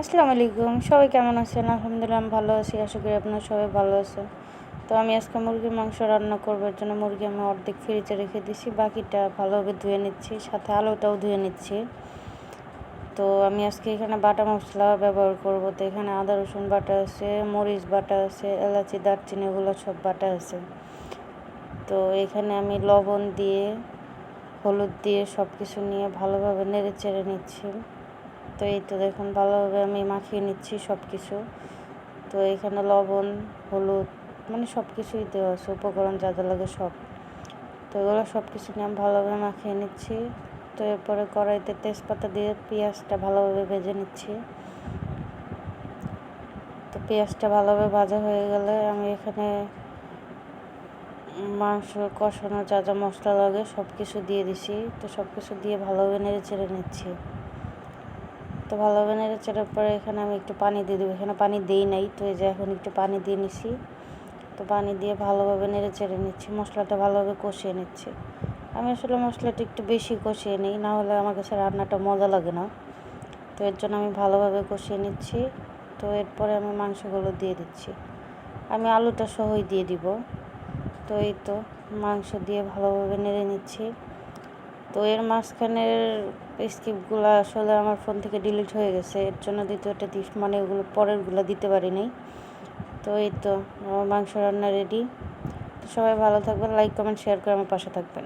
আসসালামু আলাইকুম, সবাই কেমন আছেন? আলহামদুলিল্লাহ আমি ভালো আছি, আশা করি আপনারা সবাই ভালো আছেন। তো আমি আজকে মুরগির মাংস রান্না করবার জন্য মুরগি আমি অর্ধেক ফ্রিজে রেখে দিছি, বাকিটা ভালোভাবে ধুয়ে নিচ্ছি, সাথে আলুটাও ধুয়ে নিচ্ছি। তো আমি আজকে এখানে বাটা মশলা ব্যবহার করব। তো এখানে আদা রসুন বাটা আছে, মরিচ বাটা আছে, এলাচি দারচিনি এগুলো সব বাটা আছে। তো এখানে আমি লবণ দিয়ে হলুদ দিয়ে সব কিছু নিয়ে ভালোভাবে নেড়ে চেড়ে নিচ্ছি। তো এই তো দেখুন ভালোভাবে আমি মাখিয়ে নিচ্ছি সব কিছু। তো এখানে লবণ হলুদ মানে সব কিছুই দেওয়া আছে, উপকরণ যা যা লাগে সব। তো এগুলো সব কিছু নিয়ে আমি ভালোভাবে মাখিয়ে নিচ্ছি। তো এরপরে কড়াইতে তেজপাতা দিয়ে পেঁয়াজটা ভালোভাবে ভেজে নিচ্ছি। তো পেঁয়াজটা ভালোভাবে ভাজা হয়ে গেলে আমি এখানে মাংস কষানো যা যা মশলা লাগে সব কিছু দিয়ে দিছি। তো সব কিছু দিয়ে ভালোভাবে নেড়ে চেড়ে নিচ্ছি। তো ভালোভাবে নেড়ে চেড়ার পরে এখানে আমি একটু পানি দিয়ে দেবো। এখানে পানি দিই নাই, তো এই যে এখন একটু পানি দিয়ে নিছি। তো পানি দিয়ে ভালোভাবে নেড়ে চেড়ে নিচ্ছি, মশলাটা ভালোভাবে কষিয়ে নিচ্ছি। আমি আসলে মশলাটা একটু বেশি কষিয়ে নিই, না হলে আমার কাছে রান্নাটা মজা লাগে না। তো এর জন্য আমি ভালোভাবে কষিয়ে নিচ্ছি। তো এরপরে আমি মাংসগুলো দিয়ে দিচ্ছি, আমি আলুটা সহই দিয়ে দিব। তো এই তো মাংস দিয়ে ভালোভাবে নেড়ে নিচ্ছি। তো এর মাঝখানের স্কিপগুলো আসলে আমার ফোন থেকে ডিলিট হয়ে গেছে, এর জন্য দ্বিতীয়টা মানে ওগুলো পরেরগুলো দিতে পারি নাই। তো এই তো আমার মাংস রান্না রেডি। তো সবাই ভালো থাকবেন, লাইক কমেন্ট শেয়ার করে আমার পাশে থাকবেন।